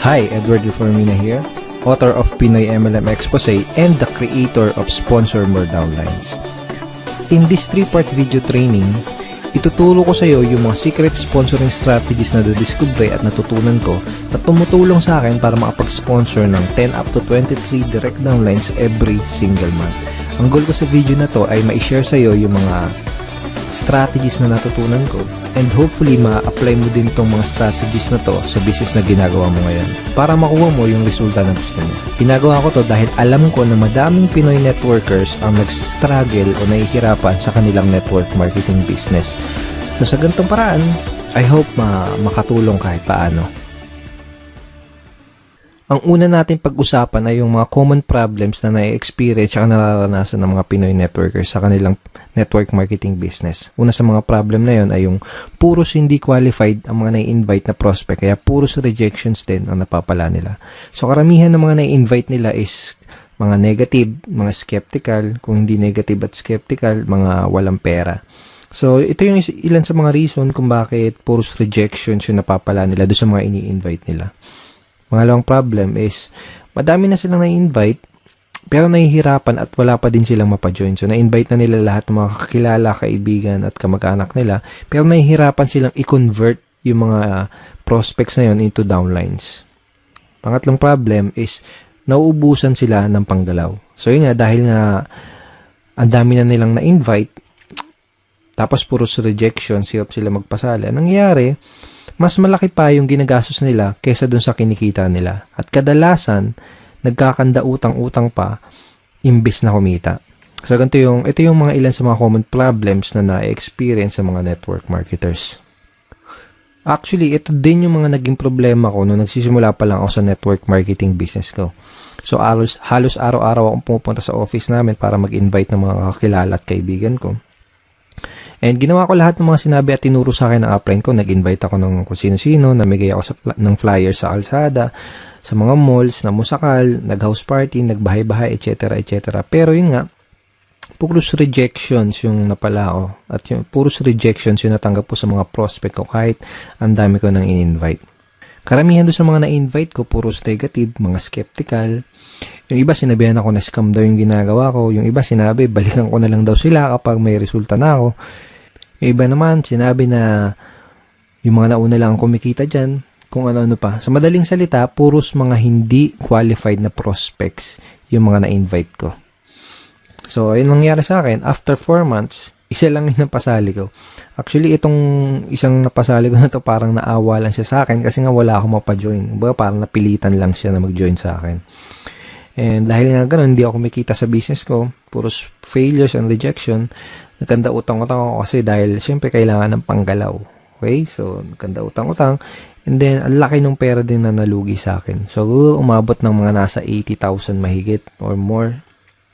Hi, Edward Reformina here, author of Pinoy MLM Expose and the creator of Sponsor More Downlines. In this 3-part video training, ituturo ko sa iyo yung mga secret sponsoring strategies na nadiskubre at natutunan ko na tumutulong sa akin para makapag-sponsor ng 10 up to 23 direct downlines every single month. Ang goal ko sa video na to ay ma-share sa iyo yung mga strategies na natutunan ko and hopefully ma-apply mo din tong mga strategies na to sa business na ginagawa mo ngayon para makuha mo yung resulta na gusto mo. Ginagawa ko to dahil alam ko na madaming Pinoy networkers ang nagsistruggle o nahihirapan sa kanilang network marketing business. So sa ganitong paraan, I hope makatulong kahit paano. Ang una natin pag-usapan ay yung mga common problems na na-experience at nararanasan ng mga Pinoy networkers sa kanilang network marketing business. Una sa mga problem na yon ay yung puros hindi qualified ang mga na-invite na prospect, kaya puros rejections din ang napapala nila. So karamihan ng mga na-invite nila is mga negative, mga skeptical, kung hindi negative at skeptical, mga walang pera. So ito yung ilan sa mga reason kung bakit puros rejections yung napapala nila doon sa mga ini-invite nila. Pangalawang problem is, madami na silang na-invite, pero nahihirapan at wala pa din silang mapajoin. So, na-invite na nila lahat ng mga kakilala, kaibigan at kamag-anak nila, pero nahihirapan silang i-convert yung mga prospects na yun into downlines. Pangatlong problem is, nauubusan sila ng panggalaw. So, yun nga, dahil nga, ang dami na nilang na-invite, tapos puros rejection, hirap sila magpasala. Nangyayari, mas malaki pa yung ginagastos nila kaysa dun sa kinikita nila. At kadalasan, nagkakanda utang-utang pa imbis na kumita. So, ito yung mga ilan sa mga common problems na na-experience sa mga network marketers. Actually, ito din yung mga naging problema ko nung nagsisimula pa lang ako sa network marketing business ko. So, halos araw-araw akong pumupunta sa office namin para mag-invite ng mga kakilala at kaibigan ko. And ginawa ko lahat ng mga sinabi at tinuro sa akin ng upline ko. Nag-invite ako ng kung sino-sino, namigay ako ng flyers sa kalsada, sa mga malls, na musakal, nag-house party, nagbahay-bahay, etc. etc. Pero yun nga, puros rejections yung napala ko. At yung puros rejections yung natanggap ko sa mga prospect ko kahit ang dami ko nang in-invite. Karamihan doon sa mga na-invite ko, puros negative, mga skeptical. Yung iba sinabihan ako na scam daw yung ginagawa ko. Yung iba sinabi, balikan ko na lang daw sila kapag may resulta na ako. Yung iba naman, sinabi na yung mga nauna lang kumikita dyan, kung ano-ano pa. Sa madaling salita, puros mga hindi qualified na prospects yung mga na-invite ko. So, ayun nangyari sa akin. After 4 months, isa lang yung napasali ko. Actually, itong isang napasali ko na to parang naawa lang siya sa akin kasi nga wala akong mapajoin. Parang napilitan lang siya na mag-join sa akin. And dahil nga gano'n, hindi ako kumikita sa business ko, puros failures and rejection, nagkanda utang-utang ako kasi dahil syempre kailangan ng panggalaw. Okay? So, nagkanda utang-utang. And then, ang laki ng pera din na nalugi sa akin. So, umabot ng mga nasa 80,000 mahigit or more.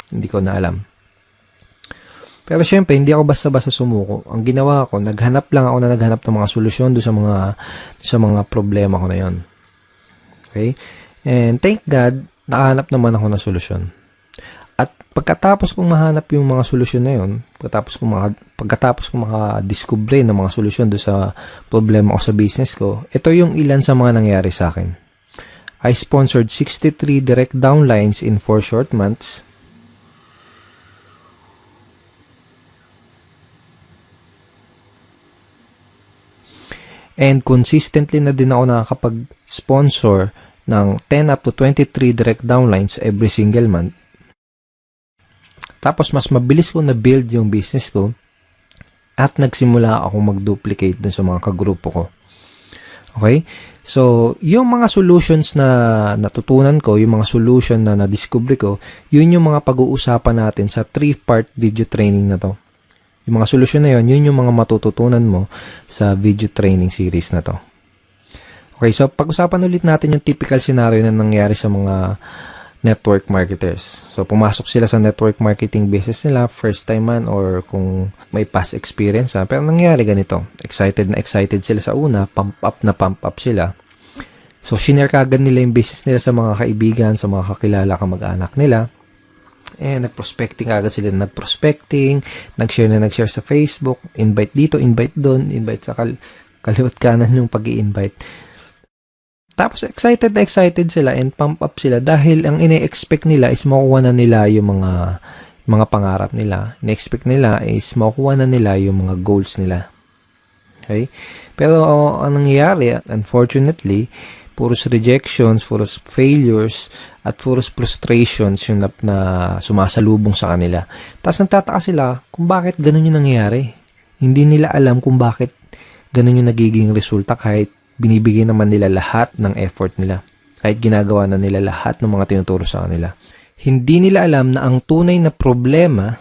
Hindi ko na alam. Pero syempre, hindi ako basta-basta sumuko. Ang ginawa ko, naghanap ng mga solusyon doon sa mga problema ko na yon. Okay? And thank God, nakahanap naman ako ng solusyon. At pagkatapos kong mahanap yung mga solusyon na yun, pagkatapos kong makadiskubre ng mga solusyon doon sa problema ko sa business ko, ito yung ilan sa mga nangyari sa akin. I sponsored 63 direct downlines in 4 short months. And consistently na din ako nakakapag-sponsor ng 10 up to 23 direct downlines every single month. Tapos mas mabilis ko na-build yung business ko at nagsimula akong mag-duplicate dun sa mga kagrupo ko. Okay? So, yung mga solutions na natutunan ko, yung mga solution na na-discover ko, yun yung mga pag-uusapan natin sa 3-part video training na to. Yung mga solusyon na yun yung mga matututunan mo sa video training series na to. Okay, so pag-usapan ulit natin yung typical scenario na nangyari sa mga network marketers. So, pumasok sila sa network marketing business nila, first time man or kung may past experience. Pero nangyari ganito, excited sila sa una, pump up sila. So, shinare kagad nila yung business nila sa mga kaibigan, sa mga kakilala, kamag-anak nila. nag-prospecting agad sila, nag-prospecting, nag-share sa Facebook, invite dito, invite doon, invite sa kaliwat kanan yung pag-i-invite. Tapos excited na excited sila and pump up sila dahil ang ine-expect nila is makuha na nila yung mga pangarap nila. Ine-expect nila is makuha na nila yung mga goals nila. Okay? Pero ang nangyayari, unfortunately, puros rejections, puros failures, at puros frustrations yung na sumasalubong sa kanila. Tapos nagtataka sila kung bakit ganun yung nangyayari. Hindi nila alam kung bakit ganun yung nagiging resulta kahit binibigay naman nila lahat ng effort nila. Kahit ginagawa na nila lahat ng mga tinuturo sa kanila. Hindi nila alam na ang tunay na problema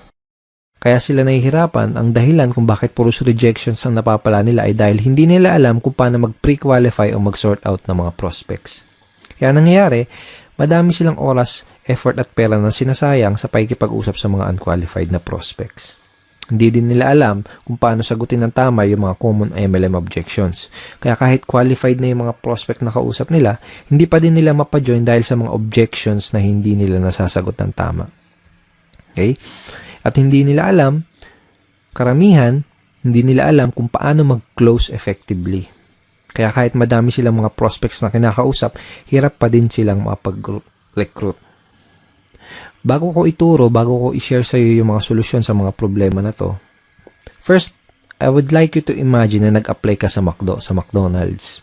kaya sila nahihirapan, ang dahilan kung bakit puros rejections ang napapala nila ay dahil hindi nila alam kung paano mag-pre-qualify o mag-sort out ng mga prospects. Kaya nangyayari, madami silang oras, effort at pera na sinasayang sa pakikipag-usap sa mga unqualified na prospects. Hindi din nila alam kung paano sagutin ng tama yung mga common MLM objections. Kaya kahit qualified na yung mga prospect na kausap nila, hindi pa din nila mapajoin dahil sa mga objections na hindi nila nasasagot ng tama. Okay? At hindi nila alam, karamihan, hindi nila alam kung paano mag-close effectively. Kaya kahit madami silang mga prospects na kinakausap, hirap pa din silang makapag-recruit. Bago ko i-share sa iyo yung mga solusyon sa mga problema na to, first, I would like you to imagine na nag-apply ka sa McDonald's.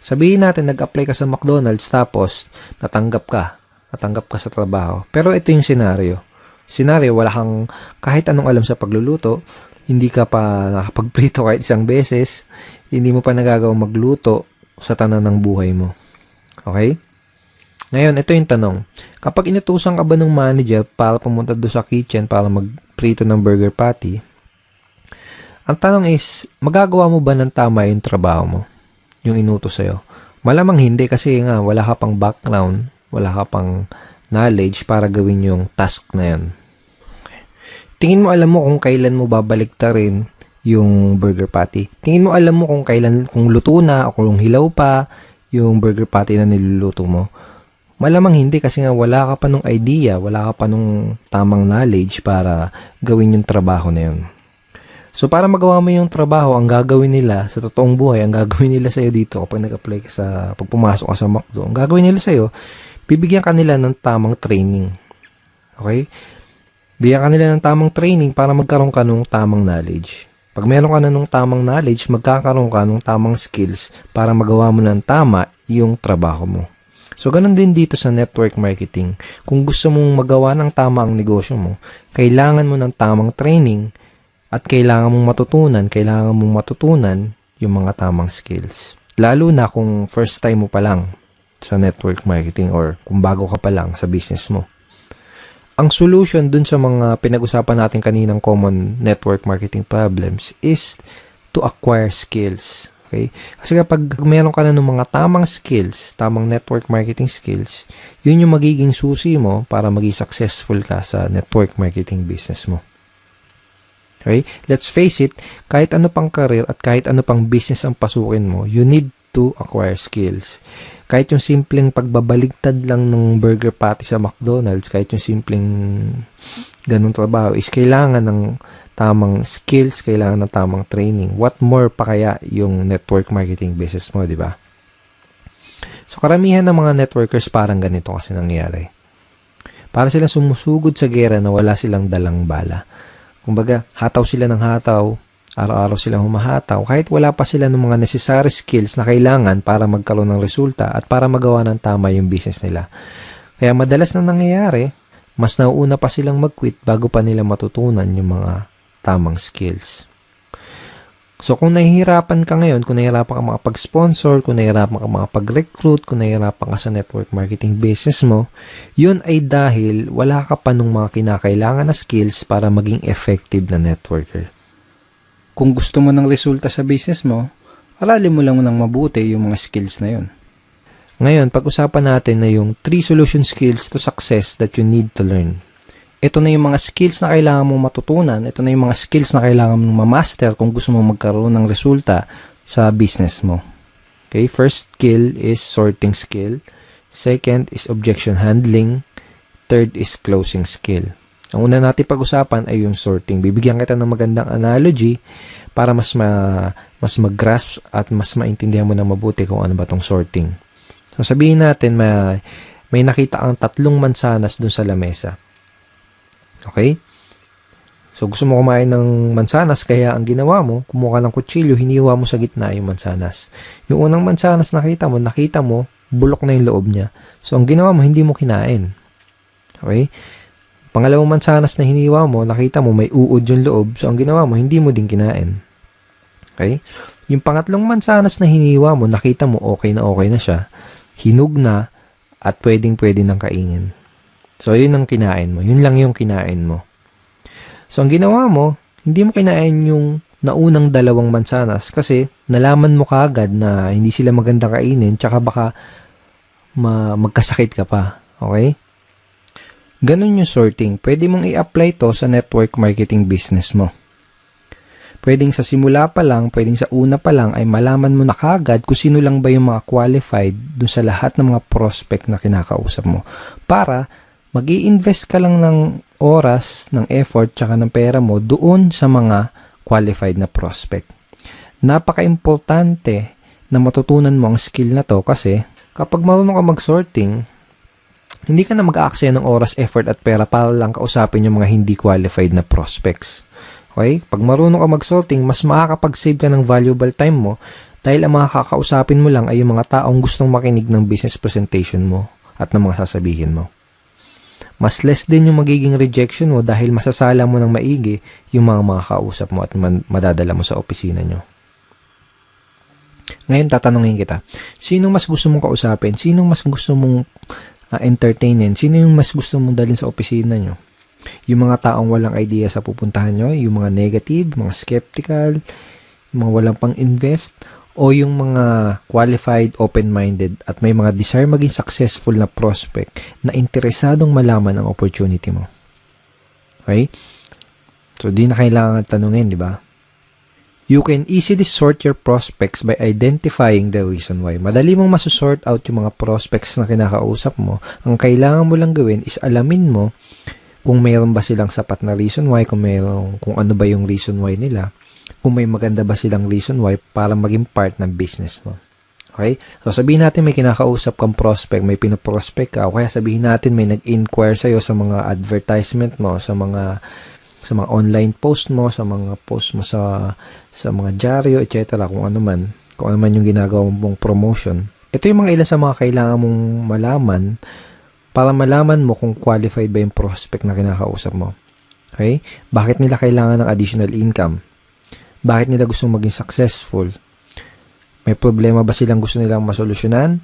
Sabihin natin nag-apply ka sa McDonald's tapos natanggap ka sa trabaho. Pero ito yung scenario, wala kang kahit anong alam sa pagluluto, hindi ka pa nakapagprito kahit isang beses, hindi mo pa nagagawang magluto sa tanan ng buhay mo. Okay? Ngayon, ito yung tanong. Kapag inutusan ka ba ng manager para pumunta doon sa kitchen para magprito ng burger patty, ang tanong is, magagawa mo ba ng tama yung trabaho mo? Yung inutos sa'yo? Malamang hindi kasi nga wala ka pang background, wala ka pang knowledge para gawin yung task na yan. Tingin mo alam mo kung kailan mo babaliktarin yung burger patty. Tingin mo alam mo kung luto na o kung hilaw pa yung burger patty na niluluto mo. Malamang hindi kasi nga wala ka pa nung idea, wala ka pa nung tamang knowledge para gawin yung trabaho na yun. So para magawa mo yung trabaho, ang gagawin nila sa totoong buhay, ang gagawin nila sa'yo dito kapag nag-apply ka pag pumasok ka sa McDo, ang gagawin nila sa'yo, bibigyan ka nila ng tamang training. Okay? Bigyan ka nila ng tamang training para magkaroon ka ng tamang knowledge. Pag meron ka na ng tamang knowledge, magkakaroon ka ng tamang skills para magawa mo ng tama yung trabaho mo. So, ganun din dito sa network marketing. Kung gusto mong magawa ng tama ang negosyo mo, kailangan mo ng tamang training at kailangan mong matutunan yung mga tamang skills. Lalo na kung first time mo pa lang sa network marketing or kung bago ka pa lang sa business mo. Ang solution dun sa mga pinag-usapan natin kaninang common network marketing problems is to acquire skills. Okay? Kasi kapag meron ka na ng mga tamang skills, tamang network marketing skills, yun yung magiging susi mo para maging successful ka sa network marketing business mo. Okay? Let's face it, kahit ano pang career at kahit ano pang business ang pasukin mo, you need to acquire skills. Kahit yung simpleng pagbabaligtad lang ng burger patty sa McDonald's, kahit yung simpleng ganung trabaho is kailangan ng tamang skills, kailangan ng tamang training. What more pa kaya yung network marketing business mo, di ba? So, karamihan ng mga networkers parang ganito kasi nangyayari. Para silang sumusugod sa gera na wala silang dalang bala. Kumbaga, hataw sila ng hataw, araw-araw silang humahataw, kahit wala pa sila ng mga necessary skills na kailangan para magkaroon ng resulta at para magawa ng tama yung business nila. Kaya madalas na nangyayari, mas nauuna pa silang mag-quit bago pa nila matutunan yung mga tamang skills. So kung nahihirapan ka ngayon, kung nahihirapan ka makapag-sponsor, kung nahihirapan ka makapag-recruit, kung nahihirapan ka sa network marketing business mo, yun ay dahil wala ka pa nung mga kinakailangan na skills para maging effective na networker. Kung gusto mo ng resulta sa business mo, aralin mo lang ng mabuti yung mga skills na yun. Ngayon, pag-usapan natin na yung 3 solution skills to success that you need to learn. Ito na yung mga skills na kailangan mong matutunan. Ito na yung mga skills na kailangan mong ma-master kung gusto mong magkaroon ng resulta sa business mo. Okay, first skill is sorting skill. Second is objection handling. Third is closing skill. Ang una natin pag-usapan ay yung sorting. Bibigyan kita ng magandang analogy para mas mag-grasp at mas maintindihan mo na mabuti kung ano ba tong sorting. So sabihin natin may nakita kang 3 mansanas dun sa lamesa. Okay? So gusto mo kumain ng mansanas, kaya ang ginawa mo, kumuha ka ng kutsilyo, hiniwa mo sa gitna yung mansanas. Yung unang mansanas nakita mo, bulok na yung loob niya. So ang ginawa mo, hindi mo kinain. Okay? Pangalawang mansanas na hiniwa mo, nakita mo may uod yung loob. So, ang ginawa mo, hindi mo din kinain. Okay? Yung pangatlong mansanas na hiniwa mo, nakita mo okay na siya. Hinug na at pwedeng-pwede nang kainin. So, yun ang kinain mo. Yun lang yung kinain mo. So, ang ginawa mo, hindi mo kinain yung naunang 2 mansanas kasi nalaman mo kaagad na hindi sila maganda kainin tsaka baka magkasakit ka pa. Okay? Ganun yung sorting. Pwede mong i-apply to sa network marketing business mo. Pwedeng sa simula pa lang, pwedeng sa una pa lang ay malaman mo na kagad kung sino lang ba yung mga qualified dun sa lahat ng mga prospect na kinakausap mo. Para mag-i-invest ka lang ng oras, ng effort, tsaka ng pera mo doon sa mga qualified na prospect. Napaka-importante na matutunan mo ang skill na to kasi kapag marunong ka mag-sorting, hindi ka na mag-aaksaya ng oras, effort at pera para lang kausapin yung mga hindi qualified na prospects. Okay? Pag marunong ka mag-sorting, mas makakapag-save ka ng valuable time mo dahil ang mga kakausapin mo lang ay yung mga taong gustong makinig ng business presentation mo at ng mga sasabihin mo. Mas less din yung magiging rejection mo dahil masasala mo ng maigi yung mga makakausap mo at madadala mo sa opisina nyo. Ngayon, tatanungin kita, sinong mas gusto mong kausapin? Sinong mas gusto mong entertainin? Sino yung mas gusto mong dalhin sa opisina nyo? Yung mga taong walang idea sa pupuntahan nyo, yung mga negative, mga skeptical, yung mga walang pang-invest, o yung mga qualified, open-minded, at may mga desire maging successful na prospect na interesadong malaman ang opportunity mo. Okay? So, di na kailangan tanungin, di ba? You can easily sort your prospects by identifying the reason why. Madali mong masusort out yung mga prospects na kinakausap mo. Ang kailangan mo lang gawin is alamin mo kung mayroon ba silang sapat na reason why, kung ano ba yung reason why nila, kung may maganda ba silang reason why para maging part ng business mo. Okay? So, sabihin natin may kinakausap kang prospect, may pinoprospect ka, o kaya sabihin natin may nag-inquire sa'yo sa mga advertisement mo, sa mga online post mo, sa mga post mo sa mga dyaryo, etc. Kung ano man yung ginagawa mong promotion. Ito yung mga ilan sa mga kailangan mong malaman para malaman mo kung qualified ba yung prospect na kinakausap mo. Okay? Bakit nila kailangan ng additional income? Bakit nila gustong maging successful? May problema ba silang gusto nilang masolusyonan?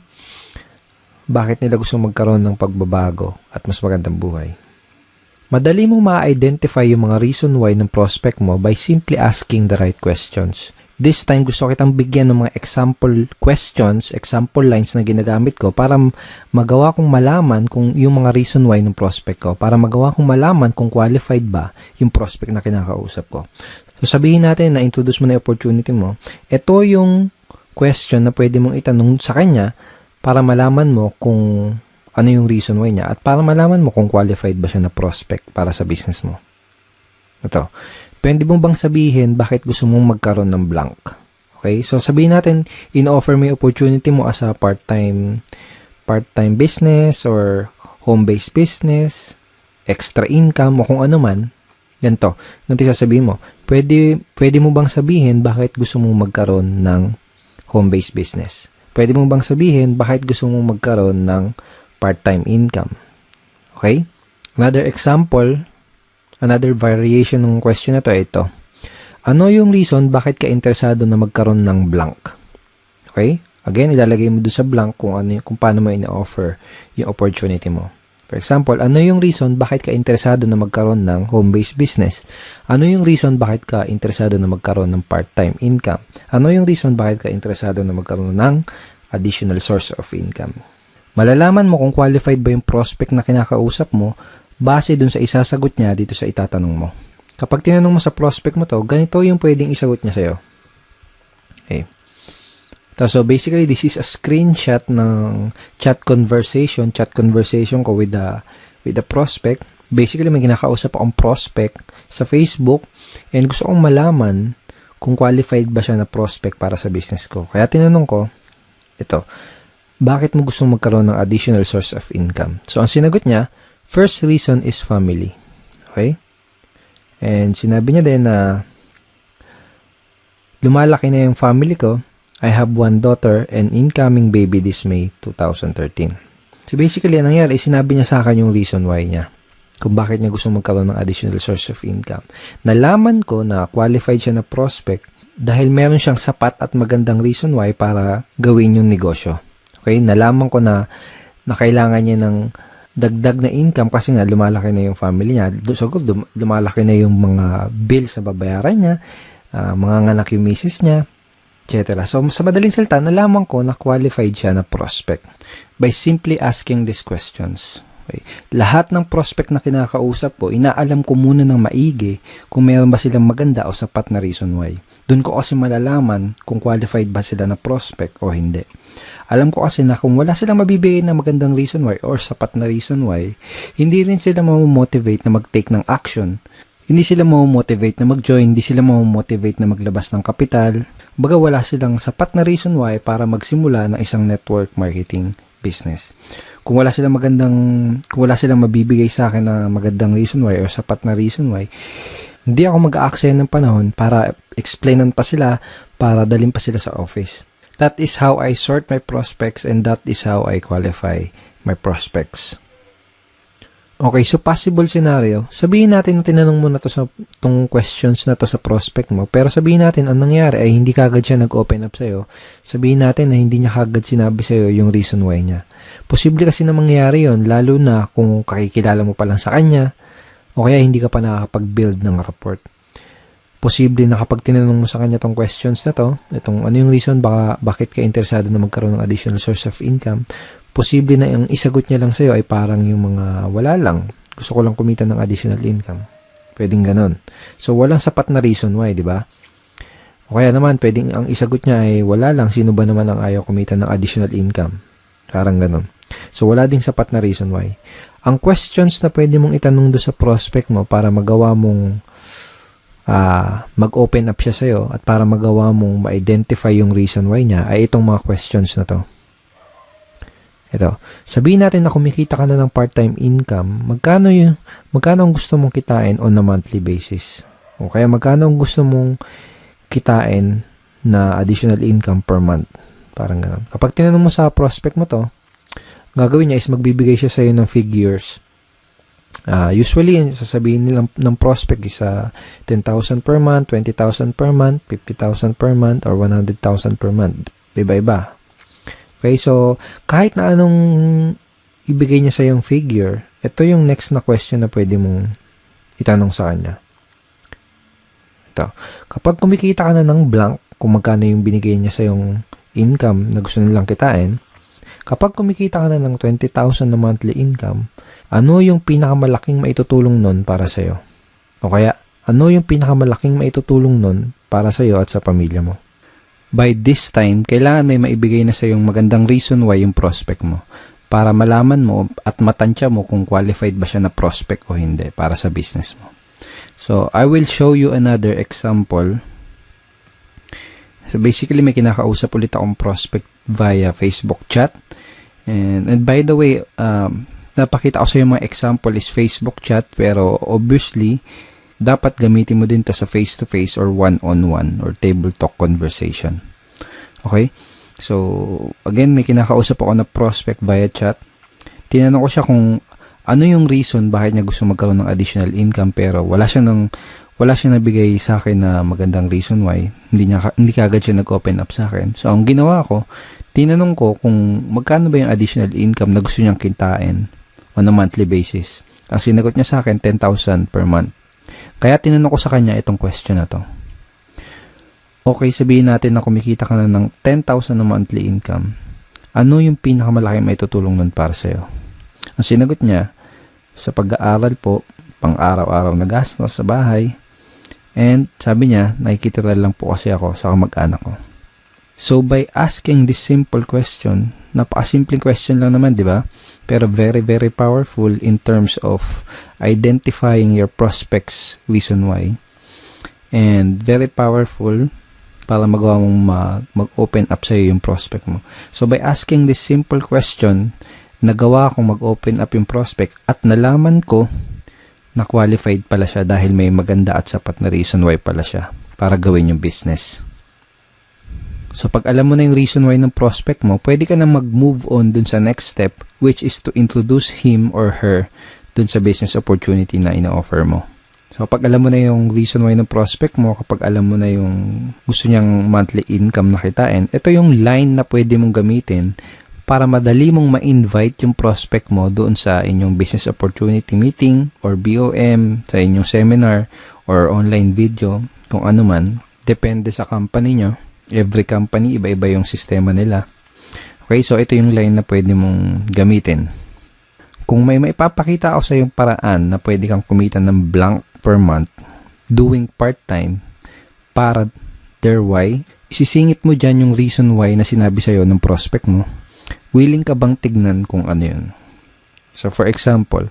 Bakit nila gustong magkaroon ng pagbabago at mas magandang buhay? Madali mong ma-identify yung mga reason why ng prospect mo by simply asking the right questions. This time, gusto kitang bigyan ng mga example questions, example lines na ginagamit ko para magawa kong malaman kung yung mga reason why ng prospect ko, para magawa kong malaman kung qualified ba yung prospect na kinakausap ko. So, sabihin natin na introduce mo na yung opportunity mo. Ito yung question na pwede mong itanong sa kanya para malaman mo kung ano yung reason why niya at para malaman mo kung qualified ba siya na prospect para sa business mo. Ito. Pwede mo bang sabihin bakit gusto mong magkaroon ng blank? Okay? So, sabihin natin, in-offer mo yung opportunity mo as a part-time business or home-based business, extra income, o kung ano man. Ganito. Ganito sasabihin mo. Pwede mo bang sabihin bakit gusto mong magkaroon ng home-based business? Pwede mo bang sabihin bakit gusto mong magkaroon ng part-time income? Okay? Another example, another variation ng question na to, ito. Ano yung reason bakit ka interesado na magkaroon ng blank? Okay? Again, ilalagay mo doon sa blank kung paano mo ina-offer yung opportunity mo. For example, ano yung reason bakit ka interesado na magkaroon ng home-based business? Ano yung reason bakit ka interesado na magkaroon ng part-time income? Ano yung reason bakit ka interesado na magkaroon ng additional source of income? Malalaman mo kung qualified ba yung prospect na kinakausap mo base dun sa isasagot niya dito sa itatanong mo. Kapag tinanong mo sa prospect mo to, ganito yung pwedeng isagot niya sa'yo. Okay. So basically, this is a screenshot ng chat conversation ko with the prospect. Basically, may kinakausap akong prospect sa Facebook and gusto kong malaman kung qualified ba siya na prospect para sa business ko. Kaya tinanong ko, ito, bakit mo gusto magkaroon ng additional source of income? So, ang sinagot niya, first reason is family. Okay? And sinabi niya din na lumalaki na yung family ko. I have one daughter and incoming baby this May 2013. So, basically, ang nangyari, sinabi niya sa akin yung reason why niya. Kung bakit niya gusto magkaroon ng additional source of income. Nalaman ko na qualified siya na prospect dahil meron siyang sapat at magandang reason why para gawin yung negosyo. Okay? Nalaman ko na kailangan niya ng dagdag na income kasi nga lumalaki na yung family niya. So, lumalaki na yung mga bills na babayaran niya, mga anak yung misis niya, etc. So, sa madaling salita, nalaman ko na qualified siya na prospect by simply asking these questions. Okay. Lahat ng prospect na kinakausap ko, inaalam ko muna ng maigi kung meron ba silang maganda o sapat na reason why. Doon ko kasi malalaman kung qualified ba sila na prospect o hindi. Alam ko kasi na kung wala silang mabibigay na magandang reason why or sapat na reason why, hindi rin sila mamomotivate na mag-take ng action. Hindi sila mamomotivate na mag-join, hindi sila mamomotivate na maglabas ng kapital. Baga wala silang sapat na reason why para magsimula ng isang network marketing business. Kung wala silang mabibigay sa akin na magandang reason why or sapat na reason why, hindi ako mag-aaksaya ng panahon para explainan pa sila, para dalhin pa sila sa office. That is how I sort my prospects and that is how I qualify my prospects. Okay, so possible scenario, sabihin natin na tinanong mo na to sa tong questions na to sa prospect mo, pero sabihin natin ang nangyari ay hindi kagad siya nag-open up sa'yo. Sabihin natin na hindi niya kagad sinabi sa'yo yung reason why niya. Posible kasi na mangyari yon, lalo na kung kakikilala mo pa lang sa kanya o kaya hindi ka pa nakakapag-build ng rapport. Posible na kapag tinanong mo sa kanya tong questions na to, itong ano yung reason bakit ka interesado na magkaroon ng additional source of income, posible na yung isagot niya lang sa'yo ay parang yung mga wala lang. Gusto ko lang kumita ng additional income. Pwedeng ganon. So, walang sapat na reason why, di ba? O kaya naman, pwedeng ang isagot niya ay wala lang. Sino ba naman ang ayaw kumita ng additional income? Parang ganon. So, wala ding sapat na reason why. Ang questions na pwede mong itanong do sa prospect mo para magawa mong mag-open up siya sa'yo at para magawa mong ma-identify yung reason why niya ay itong mga questions na to. Ito, sabihin natin na kumikita ka na ng part-time income, magkano ang gusto mong kitain on a monthly basis? O kaya magkano ang gusto mong kitain na additional income per month? Parang ganun. Kapag tinanong mo sa prospect mo to, gagawin niya is magbibigay siya sa'yo ng figures. Usually, sasabihin nila ng prospect is 10,000 per month, 20,000 per month, 50,000 per month, or 100,000 per month. Iba-iba. Okay, so kahit na anong ibigay niya sa yung figure, ito yung next na question na pwede mong itanong sa kanya. Ito, kapag kumikita ka na ng blank, kung magkano yung binigay niya sa yung income na gusto nilang kitain, kapag kumikita ka na ng 20,000 na monthly income, ano yung pinakamalaking maitutulong nun para sa'yo? O kaya, ano yung pinakamalaking maitutulong nun para sa'yo at sa pamilya mo? By this time, kailangan may maibigay na sa yung magandang reason why yung prospect mo para malaman mo at matansya mo kung qualified ba siya na prospect o hindi para sa business mo. So, I will show you another example. So, basically, may kinakausap ulit akong prospect via Facebook chat. And by the way, napakita ko sa yung mga example is Facebook chat, pero obviously, dapat gamitin mo din to sa face-to-face or one-on-one or table talk conversation. Okay? So, again, may kinakausap ako na prospect via chat. Tinanong ko siya kung ano yung reason bakit niya gusto magkaroon ng additional income pero wala siya nabigay sa akin na magandang reason why. Hindi kagad siya nag-open up sa akin. So, ang ginawa ko, tinanong ko kung magkano ba yung additional income na gusto niyang kitain on a monthly basis. Ang sinagot niya sa akin, 10,000 per month. Kaya tinanong ko sa kanya itong question na to. Okay, sabihin natin na kumikita ka na ng 10,000 na monthly income. Ano yung pinakamalaki maitutulong nun para sa'yo? Ang sinagot niya, sa pag-aaral po, pang-araw-araw na gastos sa bahay, and sabi niya, nakikitira lang po kasi ako sa kamag-anak ko. So by asking this simple question, napakasimpleng question lang naman, di ba? Pero very, very powerful in terms of identifying your prospect's reason why. And very powerful para magawa mong mag-open up sa'yo yung prospect mo. So by asking this simple question, nagawa kong mag-open up yung prospect at nalaman ko na qualified pala siya dahil may maganda at sapat na reason why pala siya para gawin yung business. So, pag alam mo na yung reason why ng prospect mo, pwede ka na mag-move on dun sa next step, which is to introduce him or her dun sa business opportunity na ina-offer mo. So, pag alam mo na yung reason why ng prospect mo, kapag alam mo na yung gusto niyang monthly income na kitain, ito yung line na pwede mong gamitin para madali mong ma-invite yung prospect mo doon sa inyong business opportunity meeting or BOM, sa inyong seminar or online video, kung ano man. Depende sa company nyo. Every company, iba-iba yung sistema nila. Okay, so ito yung line na pwede mong gamitin. Kung may maipapakita ako sa yung paraan na pwede kang kumita ng blank per month doing part-time para their why, isisingit mo dyan yung reason why na sinabi sa'yo ng prospect mo. Willing ka bang tignan kung ano yun? So for example,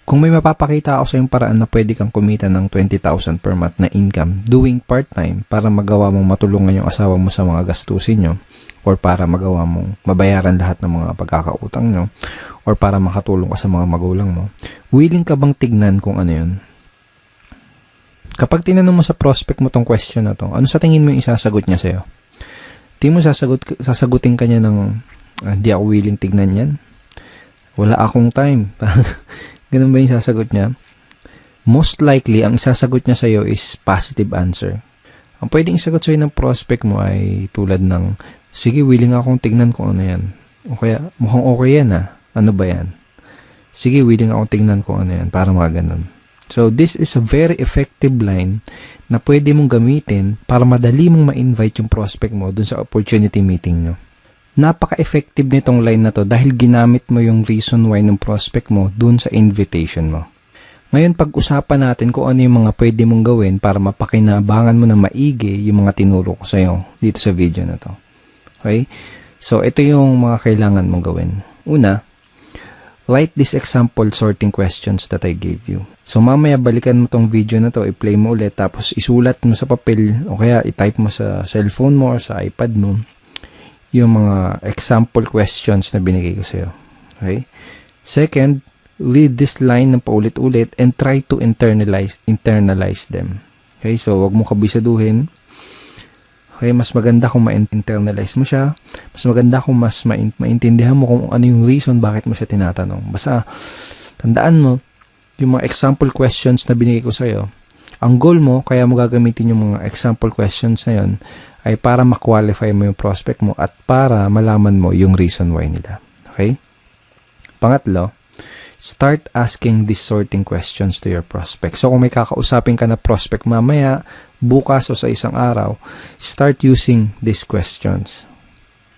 kung may mapapakita ako sa yung paraan na pwede kang kumita ng 20,000 per month na income doing part-time para magawa mong matulungan yung asawa mo sa mga gastusin nyo or para magawa mong mabayaran lahat ng mga pagkakautang nyo or para makatulong ka sa mga magulang mo, willing ka bang tignan kung ano yun? Kapag tinanong mo sa prospect mo tong question na to, ano sa tingin mo yung isasagot niya sa'yo? Tingin mo sasagutin ka niya ng hindi ako willing tignan yan? Wala akong time. Ganun ba yung sasagot niya? Most likely, ang sasagot niya sa'yo is positive answer. Ang pwedeng isagot sa'yo ng prospect mo ay tulad ng, sige, willing akong tignan kung ano yan. O kaya, mukhang okay yan ah. Ano ba yan? Sige, willing akong tignan kung ano yan. Para mga ganun. So, this is a very effective line na pwede mong gamitin para madali mong ma-invite yung prospect mo dun sa opportunity meeting nyo. Napaka-effective nitong line na to dahil ginamit mo yung reason why ng prospect mo dun sa invitation mo. Ngayon, pag-usapan natin kung ano yung mga pwede mong gawin para mapakinabangan mo na maigi yung mga tinuro ko sa'yo dito sa video na to. Okay? So, ito yung mga kailangan mong gawin. Una, write this example sorting questions that I gave you. So, mamaya balikan mo tong video na to, i-play mo ulit, tapos isulat mo sa papel o kaya i-type mo sa cellphone mo or sa iPad mo yung mga example questions na binigay ko sa'yo. Okay? Second, read this line ng paulit-ulit and try to internalize them. Okay? So, wag mo kabisaduhin. Okay? Mas maganda kung ma-internalize mo siya. Mas maganda kung mas maintindihan mo kung ano yung reason bakit mo siya tinatanong. Basta, tandaan mo, yung mga example questions na binigay ko sa'yo, ang goal mo, kaya mo gagamitin yung mga example questions na yun, ay para ma-qualify mo yung prospect mo at para malaman mo yung reason why nila. Okay? Pangatlo, start asking these sorting questions to your prospect. So, kung may kakausapin ka na prospect mamaya, bukas o sa isang araw, start using these questions.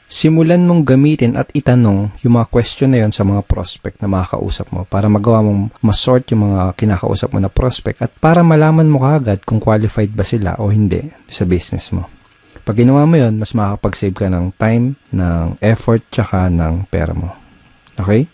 Simulan mong gamitin at itanong yung mga question na yun sa mga prospect na makakausap mo para magawa mong masort yung mga kinakausap mo na prospect at para malaman mo kaagad kung qualified ba sila o hindi sa business mo. Pag ginawa mo yun, mas makakapag-save ka ng time, ng effort, tsaka ng pera mo. Okay?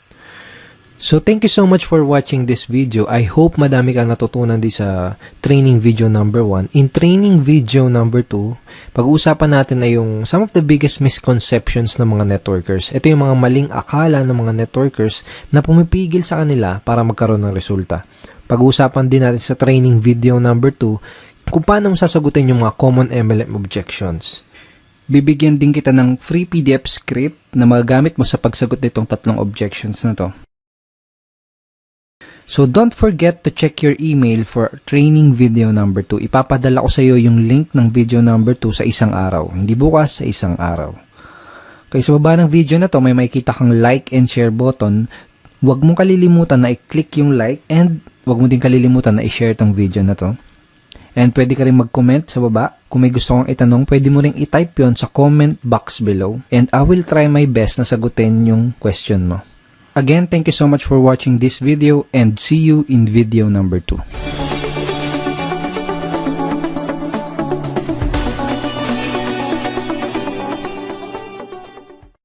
So, thank you so much for watching this video. I hope madami kang natutunan din sa training video number 1. In training video number 2, pag-uusapan natin na yung some of the biggest misconceptions ng mga networkers. Ito yung mga maling akala ng mga networkers na pumipigil sa kanila para magkaroon ng resulta. Pag-uusapan din natin sa training video number 2, kung paano mo sasagutin yung mga common MLM objections. Bibigyan din kita ng free PDF script na magagamit mo sa pagsagot nitong 3 objections na to. So, don't forget to check your email for training video number 2. Ipapadala ko sa iyo yung link ng video number 2 sa isang araw. Hindi bukas, sa isang araw. Kaya sa baba ng video na to, may makikita kang like and share button. Huwag mong kalilimutan na i-click yung like and huwag mo din kalilimutan na i-share tong video na to. And pwede ka rin mag-comment sa baba. Kung may gusto kong itanong, pwede mo rin i-type yon sa comment box below. And I will try my best na sagutin yung question mo. Again, thank you so much for watching this video and see you in video number 2.